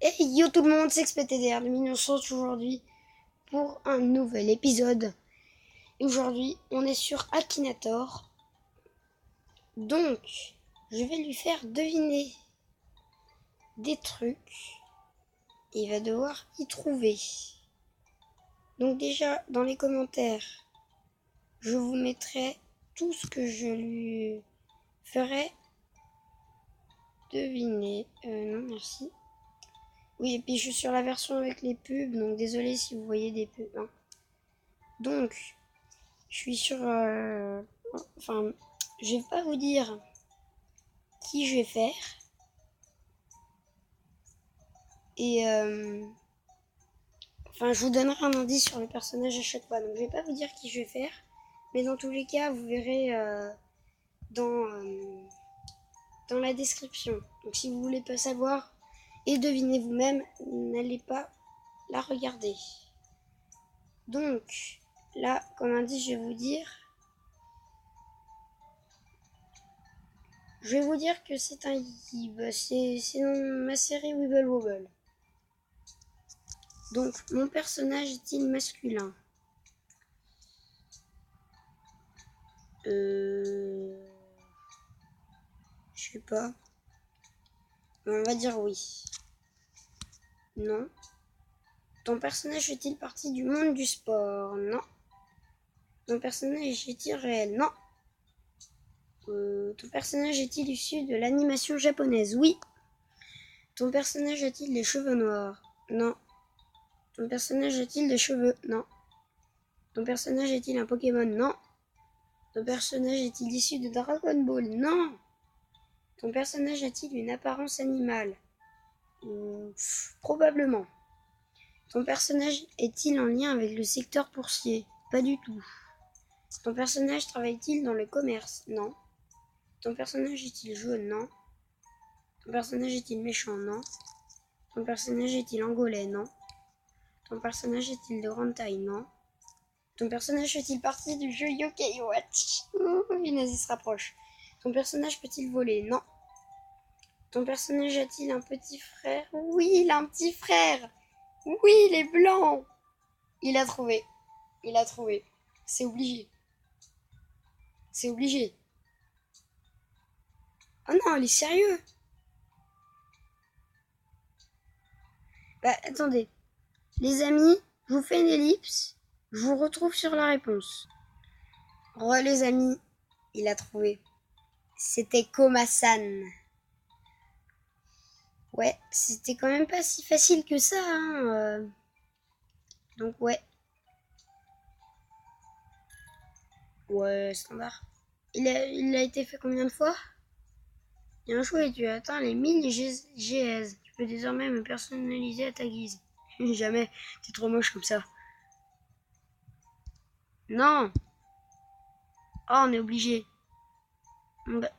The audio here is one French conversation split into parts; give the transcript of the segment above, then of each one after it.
Hey yo tout le monde, c'est XPTDR 2900 aujourd'hui pour un nouvel épisode. Et aujourd'hui, on est sur Akinator. Donc, je vais lui faire deviner des trucs. Et il va devoir y trouver. Donc déjà, dans les commentaires, je vous mettrai tout ce que je lui ferai deviner. Non, merci. Oui, et puis je suis sur la version avec les pubs, donc désolé si vous voyez des pubs. Hein. Donc, je suis sur... Enfin, je vais pas vous dire qui je vais faire. Et... Enfin, je vous donnerai un indice sur le personnage à chaque fois. Donc, je vais pas vous dire qui je vais faire. Mais dans tous les cas, vous verrez dans, dans la description. Donc, si vous voulez pas savoir et deviner vous-même, n'allez pas la regarder. Donc, là, comme indice, je vais vous dire... Je vais vous dire que c'est un Yib. C'est dans ma série Wibble Wobble. Donc, mon personnage est-il masculin? Je sais pas. On va dire oui. Non. Ton personnage fait-il partie du monde du sport? Non. Ton personnage est-il réel? Non. Ton personnage est-il issu de l'animation japonaise? Oui. Ton personnage a-t-il des cheveux noirs? Non. Ton personnage a-t-il des cheveux? Non. Ton personnage est-il un Pokémon? Non. Ton personnage est-il issu de Dragon Ball? Non. Ton personnage a-t-il une apparence animale? Probablement. Ton personnage est-il en lien avec le secteur boursier? Pas du tout. Ton personnage travaille-t-il dans le commerce? Non. Ton personnage est-il jaune? Non. Ton personnage est-il méchant? Non. Ton personnage est-il angolais? Non. Ton personnage est-il de grande taille? Non. Ton personnage fait-il partie du jeu Yokai Watch? Vas-y, se rapproche. Ton personnage peut-il voler? Non. Ton personnage a-t-il un petit frère? Oui, il a un petit frère. Oui, il est blanc. Il a trouvé. Il a trouvé. C'est obligé. C'est obligé. Oh non, il est sérieux. Bah, attendez. Les amis, je vous fais une ellipse. Je vous retrouve sur la réponse. Les amis, il a trouvé. C'était Komasan. Ouais, c'était quand même pas si facile que ça. Hein, Donc ouais. Ouais, standard. Il a été fait combien de fois? Bien joué, tu as atteint les 1000 GS. Tu peux désormais me personnaliser à ta guise. Jamais, t'es trop moche comme ça. Non. Oh, on est obligé. Bah,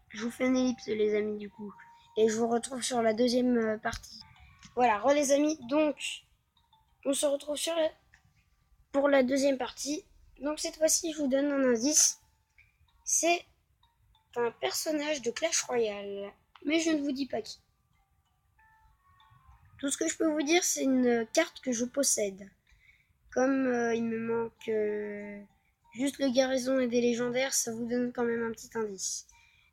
je vous fais une ellipse, les amis, du coup. Et je vous retrouve sur la deuxième partie. Voilà, les amis, donc, on se retrouve pour la deuxième partie. Donc, cette fois-ci, je vous donne un indice. C'est un personnage de Clash Royale. Mais je ne vous dis pas qui. Tout ce que je peux vous dire, c'est une carte que je possède. Comme il me manque juste le garnison et des légendaires, ça vous donne quand même un petit indice.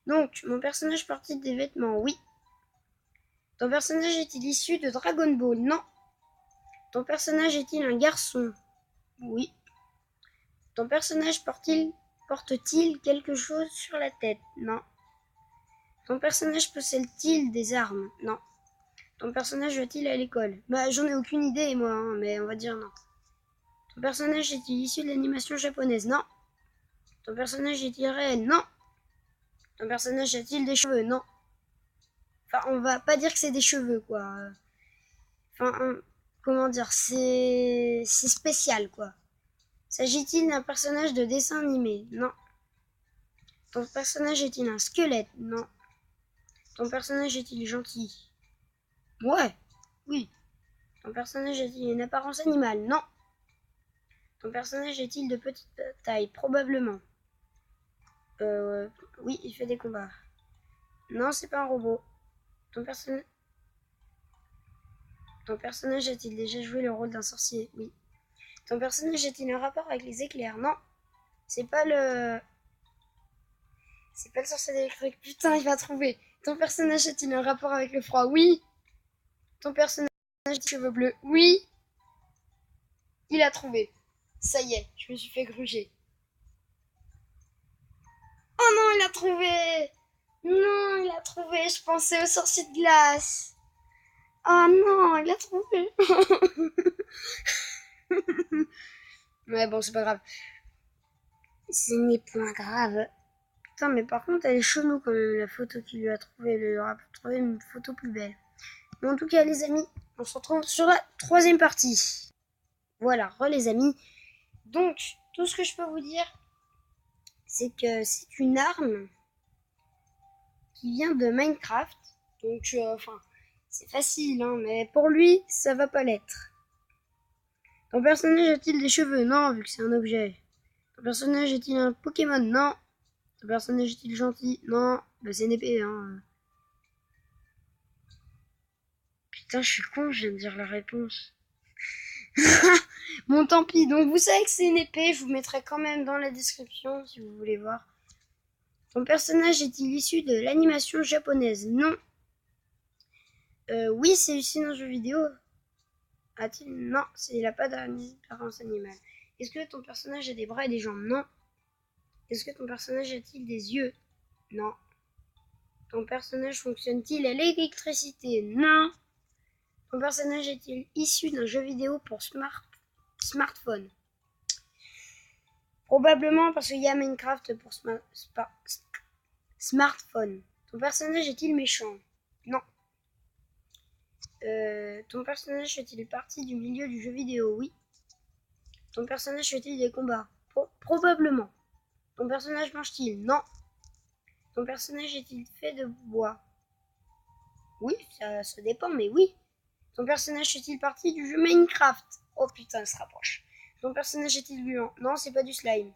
Donc, mon personnage porte-t-il des vêtements? Oui. Ton personnage est-il issu de Dragon Ball? Non. Ton personnage est-il un garçon? Oui. Ton personnage porte-t-il quelque chose sur la tête? Non. Ton personnage possède-t-il des armes? Non. Ton personnage va-t-il à l'école? Bah, j'en ai aucune idée, moi, hein, mais on va dire non. Ton personnage est-il issu de l'animation japonaise? Non. Ton personnage est-il réel? Non. Ton personnage a-t-il des cheveux? Non. Enfin, on va pas dire que c'est des cheveux, quoi. Enfin, comment dire, c'est spécial, quoi. S'agit-il d'un personnage de dessin animé? Non. Ton personnage est-il un squelette? Non. Ton personnage est-il gentil? Ouais. Oui. Ton personnage a-t-il une apparence animale? Non. Ton personnage est-il de petite taille? Probablement. Oui, il fait des combats. Non, c'est pas un robot. Ton personnage... Ton personnage a-t-il déjà joué le rôle d'un sorcier? Oui. Ton personnage a-t-il un rapport avec les éclairs? Non. C'est pas le sorcier électrique. Putain, il va trouver. Ton personnage a-t-il un rapport avec le froid? Oui. Ton personnage a-t-il des cheveux bleus? Oui. Il a trouvé. Ça y est, je me suis fait gruger. Oh non, il a trouvé. Non, il a trouvé. Je pensais au sorcier de glace. Oh non, il a trouvé. Ouais, bon, c'est pas grave. Ce n'est point grave. Putain, mais par contre, elle est chelou quand même, la photo qu'il lui a trouvée. Il lui aura trouvé une photo plus belle. Mais en tout cas, les amis, on se retrouve sur la 3e partie. Voilà, les amis. Donc, tout ce que je peux vous dire, c'est que c'est une arme qui vient de Minecraft. Donc, c'est facile, hein, mais pour lui, ça va pas l'être. Ton personnage a-t-il des cheveux? Non, vu que c'est un objet. Ton personnage est-il un Pokémon? Non. Ton personnage est-il gentil? Non. Bah, c'est une épée, hein. Putain, je suis con, je viens de dire la réponse. Bon, tant pis. Donc, vous savez que c'est une épée. Je vous mettrai quand même dans la description si vous voulez voir. Ton personnage est-il issu de l'animation japonaise? Non. Oui, c'est issu d'un jeu vidéo. A-t-il? Non, il n'a pas d'apparence animale. Est-ce que ton personnage a des bras et des jambes? Non. Est-ce que ton personnage a-t-il des yeux? Non. Ton personnage fonctionne-t-il à l'électricité? Non. Ton personnage est-il issu d'un jeu vidéo pour smartphone? Probablement parce qu'il y a Minecraft pour smartphone. Ton personnage est-il méchant? Non. Ton personnage fait-il partie du milieu du jeu vidéo? Oui. Ton personnage fait-il des combats? Probablement. Ton personnage mange-t-il? Non. Ton personnage est-il fait de bois? Oui, ça dépend, mais oui. Ton personnage fait-il partie du jeu Minecraft? Oh putain, il se rapproche. Ton personnage est-il gluant? Non, c'est pas du slime.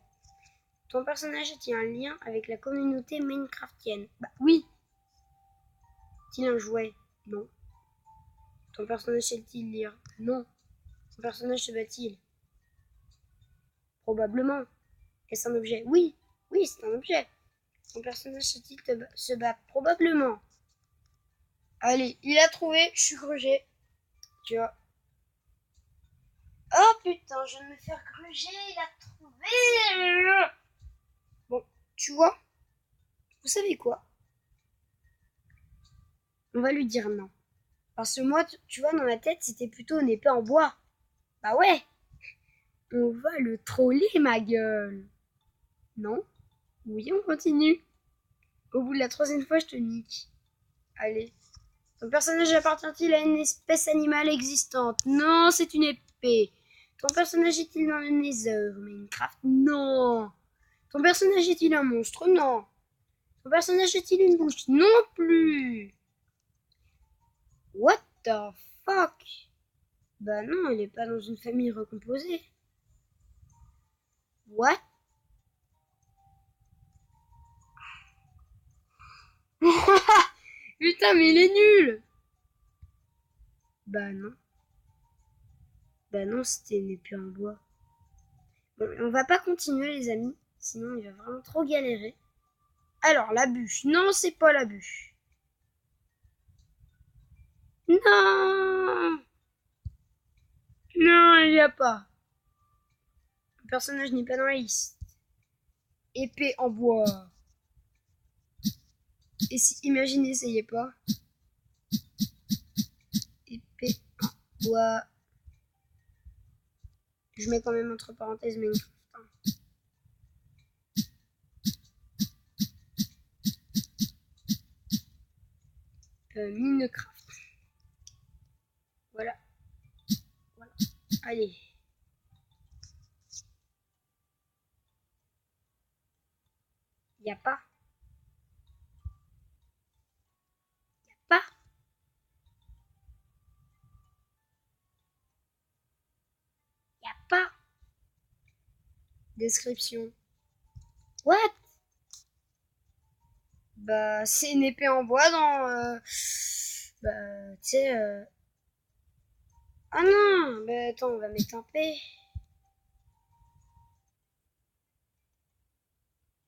Ton personnage a-t-il un lien avec la communauté minecraftienne? Bah oui. Est-il un jouet? Non. Ton personnage sait-il lire? Non. Ton personnage se bat-il? Probablement. Est-ce un objet? Oui. Oui, c'est un objet. Ton personnage sait-il se battre? Probablement. Allez, il a trouvé, je suis grugé. Tu vois. Oh putain, je viens de me faire gruger, il a trouvé. Bon, tu vois, vous savez quoi? On va lui dire non. Parce que moi, tu vois, dans ma tête, c'était plutôt une épée en bois. Bah ouais, on va le troller, ma gueule. Non? Oui, on continue. Au bout de la 3e fois, je te nique. Allez. Ton personnage appartient-il à une espèce animale existante? Non, c'est une épée. Ton personnage est-il dans le Nether Minecraft? Non. Ton personnage est-il un monstre? Non. Ton personnage a-t-il une bouche? Non plus. What the fuck? Bah non, il est pas dans une famille recomposée. What? Putain, mais il est nul. Bah non. Bah non, c'était une épée en bois. Bon, on va pas continuer, les amis. Sinon, il va vraiment trop galérer. Alors, la bûche. Non, c'est pas la bûche. Non. Non, il n'y a pas. Le personnage n'est pas dans la liste. Épée en bois. Et si, imaginez, essayez pas. Épée en bois. Je mets quand même entre parenthèses Minecraft. Minecraft. Voilà. Voilà. Allez. Y a pas. Y a pas. Y a pas. Description. What? Bah, c'est une épée en bois dans. Bah, tu sais. Ah non, bah attends, on va mettre en paix.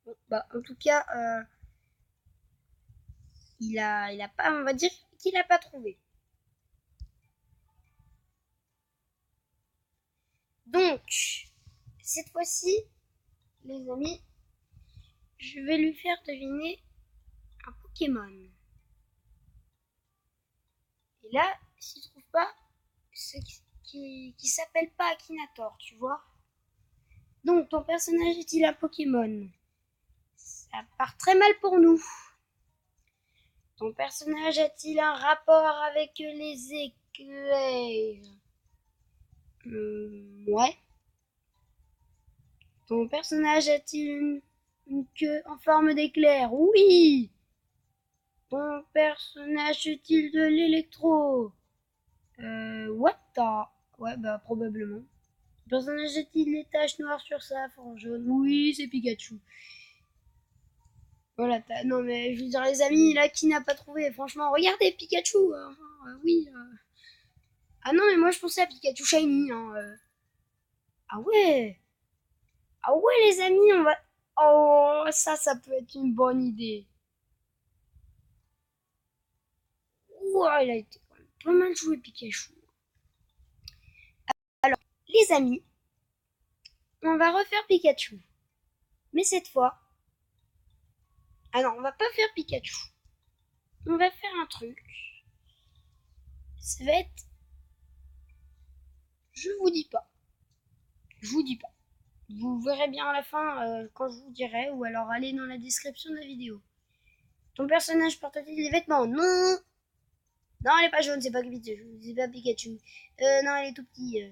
Bon, bah en tout cas, il a pas, on va dire qu'il a pas trouvé. Donc, cette fois-ci, les amis, je vais lui faire deviner un Pokémon. Et là, s'il trouve pas, ce qui s'appelle pas Akinator, tu vois. Donc, ton personnage est-il un Pokémon? Ça part très mal pour nous. Ton personnage a-t-il un rapport avec les éclairs? Ouais. Ton personnage a-t-il une queue en forme d'éclair? Oui. Ton personnage est-il de l'électro? What the... Ouais, bah probablement. Ton personnage a-t-il des taches noires sur sa forme jaune? Oui, c'est Pikachu. Voilà, non mais je veux dire les amis, là qui n'a pas trouvé, franchement, regardez Pikachu. Oui. Ah non mais moi je pensais à Pikachu Shiny. Hein, Ah ouais. Ah ouais les amis, on va... Oh, ça peut être une bonne idée. Ouah, il a été quand même pas mal joué Pikachu. Alors, les amis, on va refaire Pikachu. Mais cette fois... Ah non, on va pas faire Pikachu. On va faire un truc. Ça va être... Je vous dis pas. Je vous dis pas. Vous verrez bien à la fin quand je vous dirai, ou alors allez dans la description de la vidéo. Ton personnage porte-t-il des vêtements? Non. Non, elle est pas jaune, c'est pas Pikachu. C'est pas Pikachu. Non, elle est tout petit.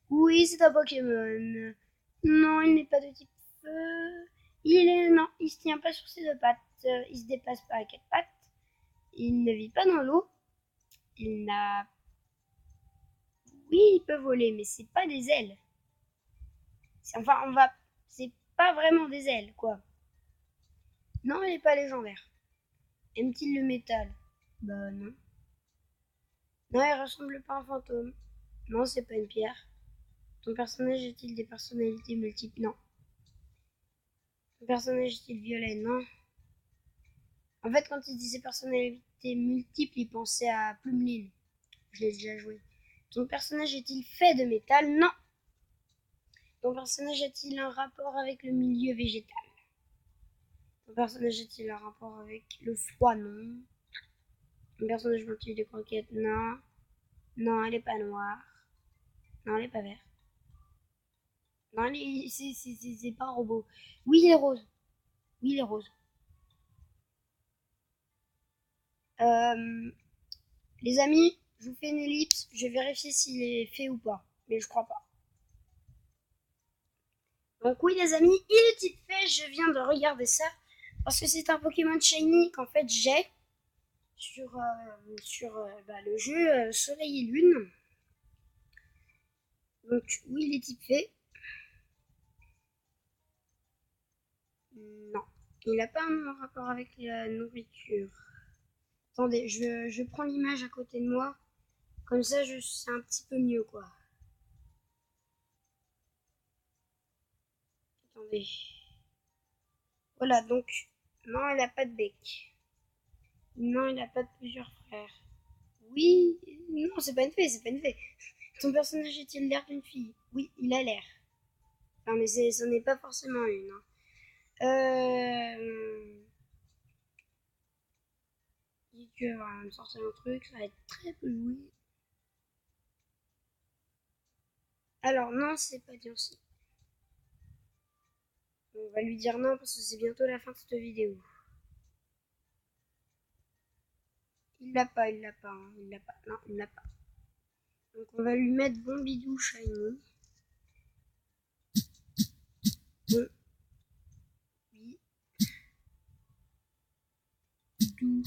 Oui, c'est un Pokémon. Non, il n'est pas de type feu. Non, il se tient pas sur ses deux pattes. Il se déplace pas à quatre pattes. Il ne vit pas dans l'eau. Il n'a... Oui, il peut voler, mais c'est pas des ailes. Enfin, c'est pas vraiment des ailes, quoi. Non, il n'est pas légendaire. Aime-t-il le métal? Bah non. Non, il ressemble pas à un fantôme. Non, c'est pas une pierre. Ton personnage a-t-il des personnalités multiples? Non. Ton personnage est-il violet? Non. En fait, quand il disait personnalités multiples, il pensait à Plumeline. Je l'ai déjà joué. Ton personnage est-il fait de métal? Non. Ton personnage a-t-il un rapport avec le milieu végétal? Ton personnage a-t-il un rapport avec le froid? Non. Ton personnage mange-t-il des croquettes? Non. Non, elle est pas noire. Non, elle est pas verte. Non, c'est pas un robot. Oui, il est rose. Oui, il est rose. Euh, les amis, je vous fais une ellipse. Je vais vérifier s'il est fait ou pas. Mais je crois pas. Donc oui, les amis, il est fait. Je viens de regarder ça. Parce que c'est un Pokémon Shiny qu'en fait j'ai sur le jeu Soleil et Lune. Donc oui, il est type fait. Non. Il n'a pas un rapport avec la nourriture. Attendez, je prends l'image à côté de moi. Comme ça, je sais un petit peu mieux, quoi. Attendez. Voilà, donc, non, elle n'a pas de bec. Non, il n'a pas de plusieurs frères. Oui, non, c'est pas une fée, c'est pas une fée. Ton personnage a-t-il l'air d'une fille? Oui, il a l'air. Enfin, mais ce n'est pas forcément une. Hein. Dit que va me sortir un truc, ça va être très peu joué. Alors, non, c'est pas Diancie. On va lui dire non parce que c'est bientôt la fin de cette vidéo. Il l'a pas, hein, il l'a pas, non, il l'a pas. Donc on va lui mettre Bombidou Shiny. Bon, oui. Bidou.